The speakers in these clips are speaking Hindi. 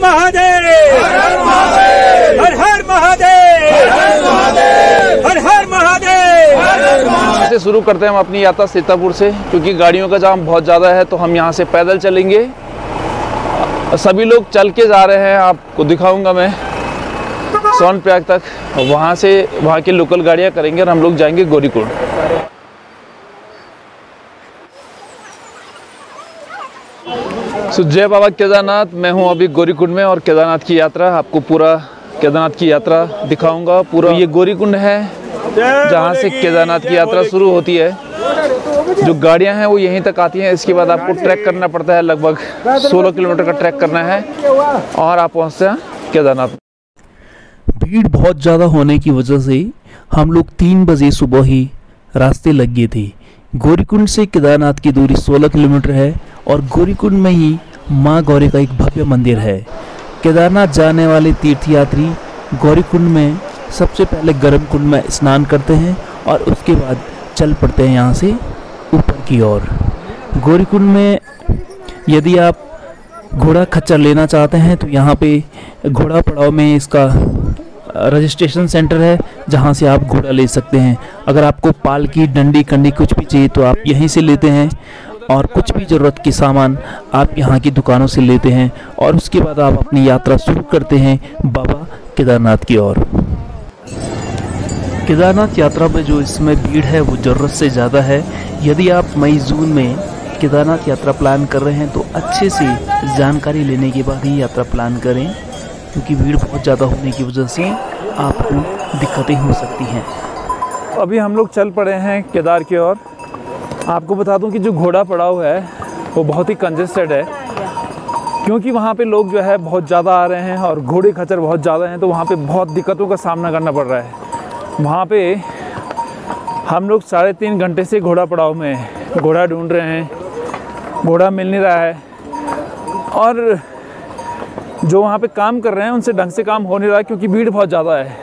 महादेव, हर हर महादेव, हर हर महादेव। से शुरू करते हैं हम अपनी यात्रा सीतापुर से, क्योंकि गाड़ियों का जाम बहुत ज़्यादा है तो हम यहाँ से पैदल चलेंगे। सभी लोग चल के जा रहे हैं, आपको दिखाऊंगा मैं सोनप्रयाग तक। वहाँ से वहाँ की लोकल गाड़ियाँ करेंगे और हम लोग जाएंगे गौरीकुंड। जय बाबा केदारनाथ। मैं हूँ अभी गौरीकुंड में और केदारनाथ की यात्रा, आपको पूरा केदारनाथ की यात्रा दिखाऊंगा। पूरा ये गौरीकुंड है जहाँ से केदारनाथ की यात्रा शुरू होती है। जो गाड़ियाँ हैं वो यहीं तक आती हैं। इसके बाद आपको ट्रैक करना पड़ता है, लगभग 16 किलोमीटर का ट्रैक करना है और आप पहुँचते हैं केदारनाथ। भीड़ बहुत ज़्यादा होने की वजह से हम लोग 3 बजे सुबह ही रास्ते लग गए थे। गौरीकुंड से केदारनाथ की दूरी 16 किलोमीटर है और गौरीकुंड में ही माँ गौरी का एक भव्य मंदिर है। केदारनाथ जाने वाले तीर्थयात्री गौरीकुंड में सबसे पहले गर्म कुंड में स्नान करते हैं और उसके बाद चल पड़ते हैं यहाँ से ऊपर की ओर। गौरीकुंड में यदि आप घोड़ा खच्चर लेना चाहते हैं तो यहाँ पे घोड़ा पड़ाव में इसका रजिस्ट्रेशन सेंटर है, जहाँ से आप घोड़ा ले सकते हैं। अगर आपको पालकी, डंडी, कंडी कुछ भी चाहिए तो आप यहीं से लेते हैं और कुछ भी ज़रूरत के सामान आप यहाँ की दुकानों से लेते हैं और उसके बाद आप अपनी यात्रा शुरू करते हैं बाबा केदारनाथ की ओर। केदारनाथ यात्रा में जो इसमें भीड़ है वो ज़रूरत से ज़्यादा है। यदि आप मई जून में केदारनाथ यात्रा प्लान कर रहे हैं तो अच्छे से जानकारी लेने के बाद ही यात्रा प्लान करें, क्योंकि भीड़ बहुत ज़्यादा होने की वजह से आपको दिक्कतें हो सकती हैं। अभी हम लोग चल पड़े हैं केदार की ओर। आपको बता दूं कि जो घोड़ा पड़ाव है वो बहुत ही कंजेस्टेड है, क्योंकि वहाँ पे लोग जो है बहुत ज़्यादा आ रहे हैं और घोड़े खच्चर बहुत ज़्यादा हैं, तो वहाँ पे बहुत दिक्कतों का सामना करना पड़ रहा है। वहाँ पे हम लोग 3.5 घंटे से घोड़ा पड़ाव में घोड़ा ढूंढ रहे हैं, घोड़ा मिल नहीं रहा है और जो वहाँ पे काम कर रहे हैं उनसे ढंग से काम हो नहीं रहा, क्योंकि भीड़ बहुत ज़्यादा है।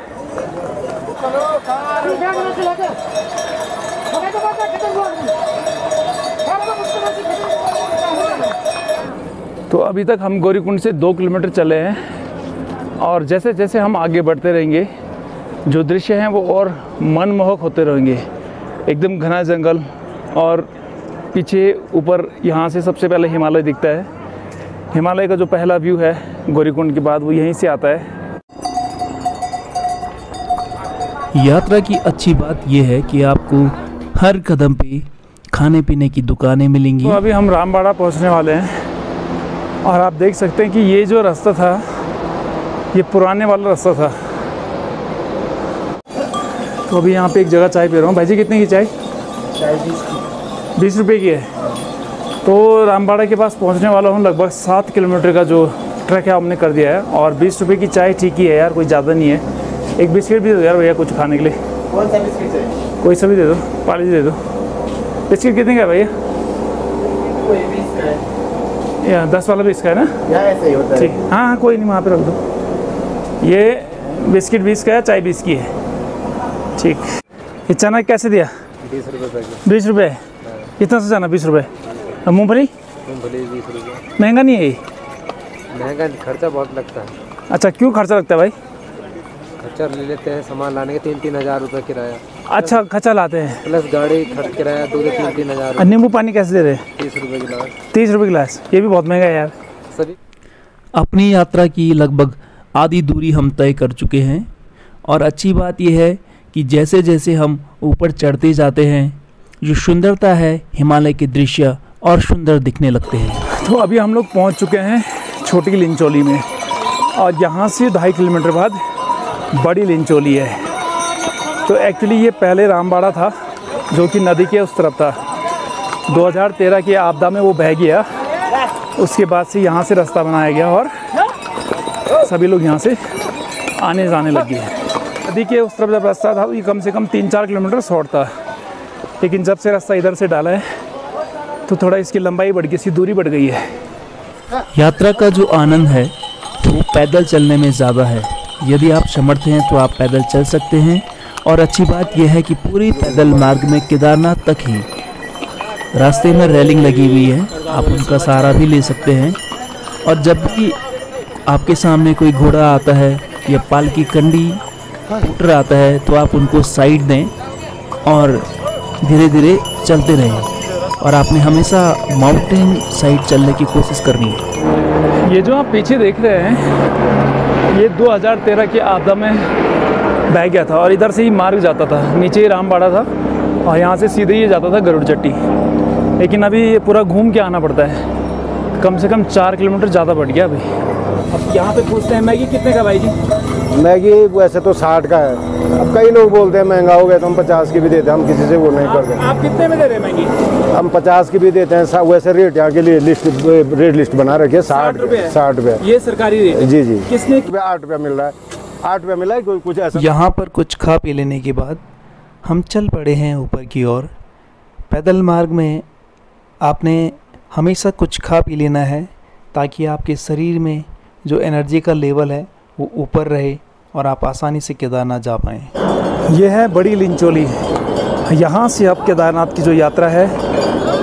तो अभी तक हम गौरीकुंड से 2 किलोमीटर चले हैं और जैसे जैसे हम आगे बढ़ते रहेंगे जो दृश्य हैं वो और मनमोहक होते रहेंगे। एकदम घना जंगल और पीछे ऊपर यहाँ से सबसे पहले हिमालय दिखता है। हिमालय का जो पहला व्यू है गौरीकुंड के बाद वो यहीं से आता है। यात्रा की अच्छी बात यह है कि आपको हर कदम पे खाने पीने की दुकानें मिलेंगी। तो अभी हम रामबाड़ा पहुँचने वाले हैं और आप देख सकते हैं कि ये जो रास्ता था ये पुराने वाला रास्ता था। तो अभी यहाँ पे एक जगह चाय पी रहा हूँ। भाई जी कितने की चाय? 20 रुपये की है। तो रामबाड़ा के पास पहुँचने वाला हूँ। लगभग 7 किलोमीटर का जो ट्रैक है हमने कर दिया है और 20 रुपये की चाय ठीक ही है यार, कोई ज़्यादा नहीं है। एक बिस्किट भी दे दो यार भैया कुछ खाने के लिए। कौन सा बिस्किट चाहिए? कोई सा भी दे दो, पाली दे दो। बिस्किट कितने का है भैया? कोई 20 का है या 10 वाला भी इसका है ना? यहाँ ऐसे ही होता है। ठीक, हाँ हाँ कोई नहीं, वहाँ पे रख दो। ये बिस्किट 20 का है, चाय 20 की है। ठीक। ये चना कैसे दिया? 20 रुपये पैकेट। 20 रुपये? कितना सा चना? 20 रुपये। और मूँगफली? मूँगफली 20 रुपये। महंगा नहीं है ये? महंगा, खर्चा बहुत लगता है। अच्छा, क्यों खर्चा लगता है भाई? खर्चा ले लेते हैं, सामान लाने के 3-3 हज़ार रुपये किराया। अच्छा, खर्चा लाते हैं प्लस गाड़ी खर्च किराया 2 से 3-3 हज़ार। और नींबू पानी कैसे दे रहे हैं? 30 रुपये गिलास। 30 रुपये गिलास? ये भी बहुत महंगा है यार। सभी अपनी यात्रा की लगभग आधी दूरी हम तय कर चुके हैं और अच्छी बात यह है कि जैसे जैसे हम ऊपर चढ़ते जाते हैं जो सुंदरता है हिमालय के दृश्य और सुंदर दिखने लगते हैं। तो अभी हम लोग पहुंच चुके हैं छोटी लिंचोली में और यहाँ से 2.5 किलोमीटर बाद बड़ी लिंचोली है। तो एक्चुअली ये पहले रामबाड़ा था जो कि नदी के उस तरफ था। 2013 की आपदा में वो बह गया, उसके बाद से यहाँ से रास्ता बनाया गया और सभी लोग यहाँ से आने जाने लग गए। नदी के उस तरफ जब रास्ता था तो ये कम से कम 3-4 किलोमीटर शॉर्ट था, लेकिन जब से रास्ता इधर से डाला है तो थोड़ा इसकी लंबाई बढ़ गई, इसकी दूरी बढ़ गई है। यात्रा का जो आनंद है वो पैदल चलने में ज़्यादा है। यदि आप समर्थ हैं तो आप पैदल चल सकते हैं और अच्छी बात यह है कि पूरी पैदल मार्ग में केदारनाथ तक ही रास्ते में रेलिंग लगी हुई है, आप उनका सहारा भी ले सकते हैं। और जब भी आपके सामने कोई घोड़ा आता है या पालकी कंडी स्कूटर आता है तो आप उनको साइड दें और धीरे धीरे चलते रहें। और आपने हमेशा माउंटेन साइड चलने की कोशिश करनी है। ये जो आप पीछे देख रहे हैं ये 2013 के आपदा में बह गया था और इधर से ही मार्ग जाता था, नीचे ही रामबाड़ा था और यहाँ से सीधे ही जाता था गरुड़ चट्टी। लेकिन अभी ये पूरा घूम के आना पड़ता है, कम से कम 4 किलोमीटर ज़्यादा बढ़ गया अभी। अब यहाँ पे पूछते हैं मैगी कितने का भाई जी? मैगी वैसे तो 60 का है, अब कई लोग बोलते हैं महंगा हो गया तो हम 50 की भी देते हैं, हम किसी से वो नहीं करते। आप कितने में दे रहे हैं मैगी? हम 50 की भी देते हैं, वैसे रेट यहाँ के लिए रेट लिस्ट बना रखी है 60 रुपये। ये सरकारी रेट है? जी जी। किसने? 8 रुपया मिल रहा है, 8 रुपया मिला है कुछ ऐसा। यहाँ पर कुछ खा पी लेने के बाद हम चल पड़े हैं ऊपर की ओर। पैदल मार्ग में आपने हमेशा कुछ खा पी लेना है ताकि आपके शरीर में जो एनर्जी का लेवल है वो ऊपर रहे और आप आसानी से केदारनाथ जा पाएँ। ये है बड़ी लिंचोली। यहाँ से अब केदारनाथ की जो यात्रा है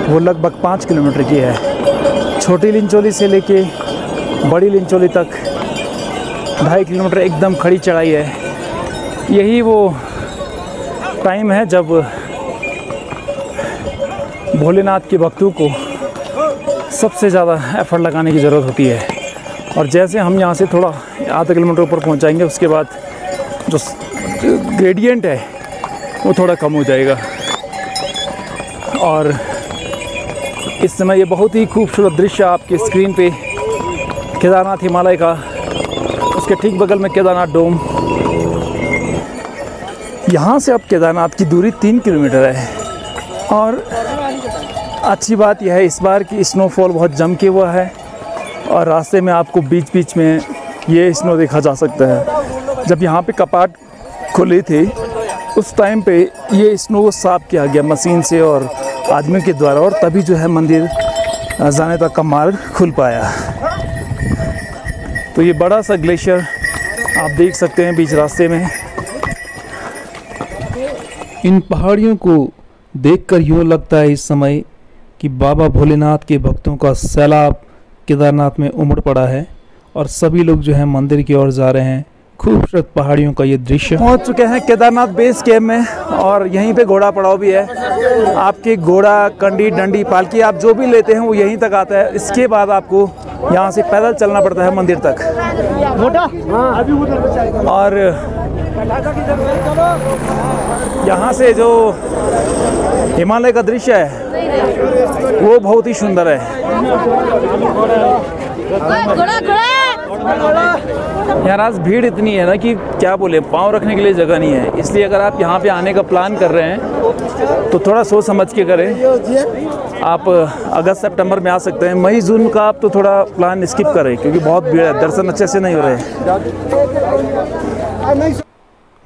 वो लगभग 5 किलोमीटर की है। छोटी लिंचोली से लेके बड़ी लिंचोली तक 2.5 किलोमीटर एकदम खड़ी चढ़ाई है। यही वो टाइम है जब भोलेनाथ के भक्तों को सबसे ज़्यादा एफर्ट लगाने की ज़रूरत होती है। और जैसे हम यहाँ से थोड़ा आधा किलोमीटर ऊपर पहुँच जाएंगे उसके बाद जो ग्रेडियंट है वो थोड़ा कम हो जाएगा। और इस समय ये बहुत ही खूबसूरत दृश्य आपके स्क्रीन पे केदारनाथ हिमालय का, उसके ठीक बगल में केदारनाथ डोम। यहाँ से अब केदारनाथ की दूरी 3 किलोमीटर है। और अच्छी बात यह है इस बार की स्नोफॉल बहुत जम के हुआ है और रास्ते में आपको बीच बीच में ये स्नो देखा जा सकता है। जब यहाँ पे कपाट खुले थे उस टाइम पे ये स्नो साफ किया गया मशीन से और आदमियों के द्वारा, और तभी जो है मंदिर जाने तक का मार्ग खुल पाया। तो ये बड़ा सा ग्लेशियर आप देख सकते हैं बीच रास्ते में। इन पहाड़ियों को देखकर यूँ लगता है इस समय कि बाबा भोलेनाथ के भक्तों का सैलाब केदारनाथ में उमड़ पड़ा है और सभी लोग जो है मंदिर की ओर जा रहे हैं। खूबसूरत पहाड़ियों का ये दृश्य। पहुंच चुके हैं केदारनाथ बेस कैंप में और यहीं पे घोड़ा पड़ाव भी है। आपके घोड़ा, कंडी, डंडी, पालकी आप जो भी लेते हैं वो यहीं तक आता है। इसके बाद आपको यहाँ से पैदल चलना पड़ता है मंदिर तक। और यहाँ से जो हिमालय का दृश्य है वो बहुत ही सुंदर है। यार आज भीड़ इतनी है ना कि क्या बोले, पाँव रखने के लिए जगह नहीं है। इसलिए अगर आप यहाँ पे आने का प्लान कर रहे हैं तो थोड़ा सोच समझ के करें। आप अगस्त सितंबर में आ सकते हैं, मई जून का आप तो थोड़ा प्लान स्किप करें क्योंकि बहुत भीड़ है, दर्शन अच्छे से नहीं हो रहे।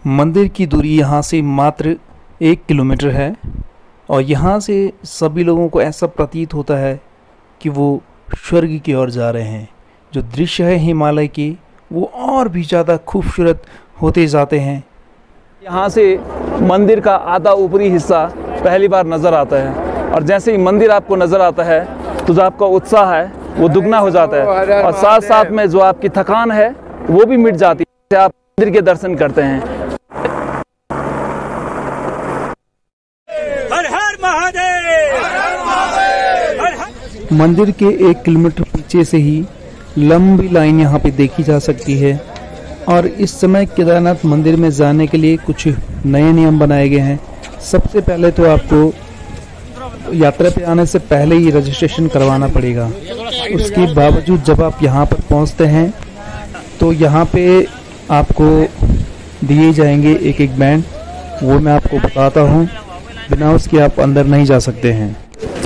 मंदिर की दूरी यहाँ से मात्र 1 किलोमीटर है और यहाँ से सभी लोगों को ऐसा प्रतीत होता है कि वो स्वर्ग की ओर जा रहे हैं। जो दृश्य है हिमालय के वो और भी ज़्यादा खूबसूरत होते जाते हैं। यहाँ से मंदिर का आधा ऊपरी हिस्सा पहली बार नज़र आता है और जैसे ही मंदिर आपको नज़र आता है तो जो आपका उत्साह है वो दुगना हो जाता है और साथ साथ में जो आपकी थकान है वो भी मिट जाती है। आप मंदिर के दर्शन करते हैं। हर हर महादेव, हर हर। मंदिर के 1 किलोमीटर पीछे से ही लंबी लाइन यहाँ पे देखी जा सकती है। और इस समय केदारनाथ मंदिर में जाने के लिए कुछ नए नियम बनाए गए हैं। सबसे पहले तो आपको यात्रा पे आने से पहले ही रजिस्ट्रेशन करवाना पड़ेगा। उसके बावजूद जब आप यहाँ पर पहुँचते हैं तो यहाँ पे आपको दिए जाएंगे एक बैंड, वो मैं आपको बताता हूँ। बिना उसके आप अंदर नहीं जा सकते हैं।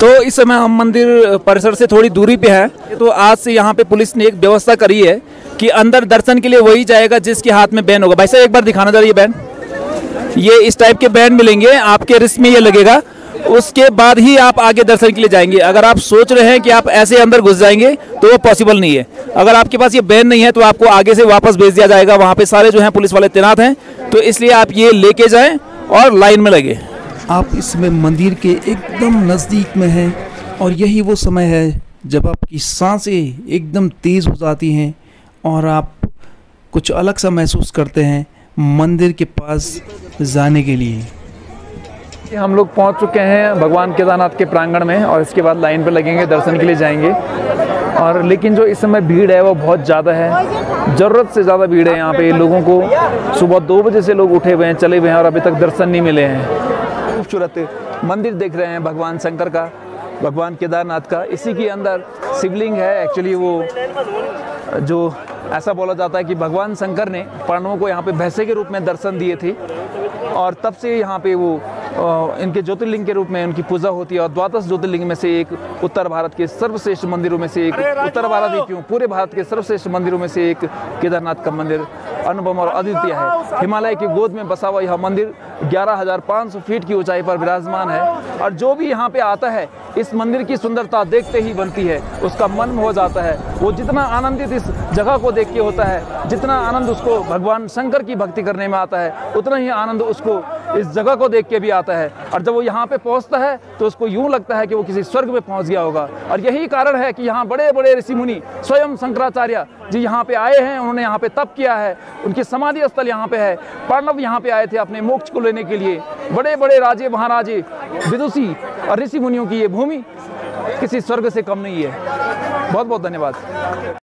तो इस समय हम मंदिर परिसर से थोड़ी दूरी पे है। तो आज से यहाँ पे पुलिस ने एक व्यवस्था करी है कि अंदर दर्शन के लिए वही जाएगा जिसके हाथ में बैन होगा। भाई साहब एक बार दिखाना जरा ये बैन। ये इस टाइप के बैन मिलेंगे आपके रिस्ट में, ये लगेगा। उसके बाद ही आप आगे दर्शन के लिए जाएंगे। अगर आप सोच रहे हैं कि आप ऐसे अंदर घुस जाएंगे तो वो पॉसिबल नहीं है। अगर आपके पास ये बैन नहीं है तो आपको आगे से वापस भेज दिया जाएगा। वहाँ पे सारे जो हैं पुलिस वाले तैनात हैं, तो इसलिए आप ये लेके जाएं और लाइन में लगे। आप इसमें मंदिर के एकदम नज़दीक में हैं और यही वो समय है जब आपकी सांसें एकदम तेज़ हो जाती हैं और आप कुछ अलग सा महसूस करते हैं मंदिर के पास जाने के लिए। हम लोग पहुंच चुके हैं भगवान केदारनाथ के प्रांगण में और इसके बाद लाइन पर लगेंगे, दर्शन के लिए जाएंगे। और लेकिन जो इस समय भीड़ है वो बहुत ज़्यादा है, ज़रूरत से ज़्यादा भीड़ है यहाँ पे। लोगों को सुबह 2 बजे से लोग उठे हुए हैं, चले हुए हैं और अभी तक दर्शन नहीं मिले हैं। खूबसूरत मंदिर देख रहे हैं भगवान शंकर का, भगवान केदारनाथ का। इसी के अंदर शिवलिंग है। एक्चुअली वो जो ऐसा बोला जाता है कि भगवान शंकर ने पांडवों को यहाँ पे भैंसे के रूप में दर्शन दिए थे और तब से यहाँ पे वो इनके ज्योतिर्लिंग के रूप में उनकी पूजा होती है। और द्वादश ज्योतिर्लिंग में से एक, उत्तर भारत के सर्वश्रेष्ठ मंदिरों में से एक, उत्तर भारत ही क्यों पूरे भारत के सर्वश्रेष्ठ मंदिरों में से एक केदारनाथ का मंदिर अनुपम और अद्वितीय है। हिमालय की गोद में बसा हुआ यह मंदिर 11,500 फीट की ऊंचाई पर विराजमान है। और जो भी यहाँ पे आता है इस मंदिर की सुंदरता देखते ही बनती है, उसका मन हो जाता है। वो जितना आनंदित इस जगह को देख के होता है, जितना आनंद उसको भगवान शंकर की भक्ति करने में आता है, उतना ही आनंद उसको इस जगह को देख के भी आता है। और जब वो यहाँ पे पहुँचता है तो उसको यूँ लगता है कि वो किसी स्वर्ग में पहुँच गया होगा। और यही कारण है कि यहाँ बड़े बड़े ऋषि मुनि, स्वयं शंकराचार्य जी यहाँ पे आए हैं, उन्होंने यहाँ पे तप किया है, उनकी समाधि स्थल यहाँ पे है। पांडव यहाँ पे आए थे अपने मोक्ष को लेने के लिए। बड़े बड़े राजे महाराजे, विदुषी और ऋषि मुनियों की ये भूमि किसी स्वर्ग से कम नहीं है। बहुत बहुत धन्यवाद।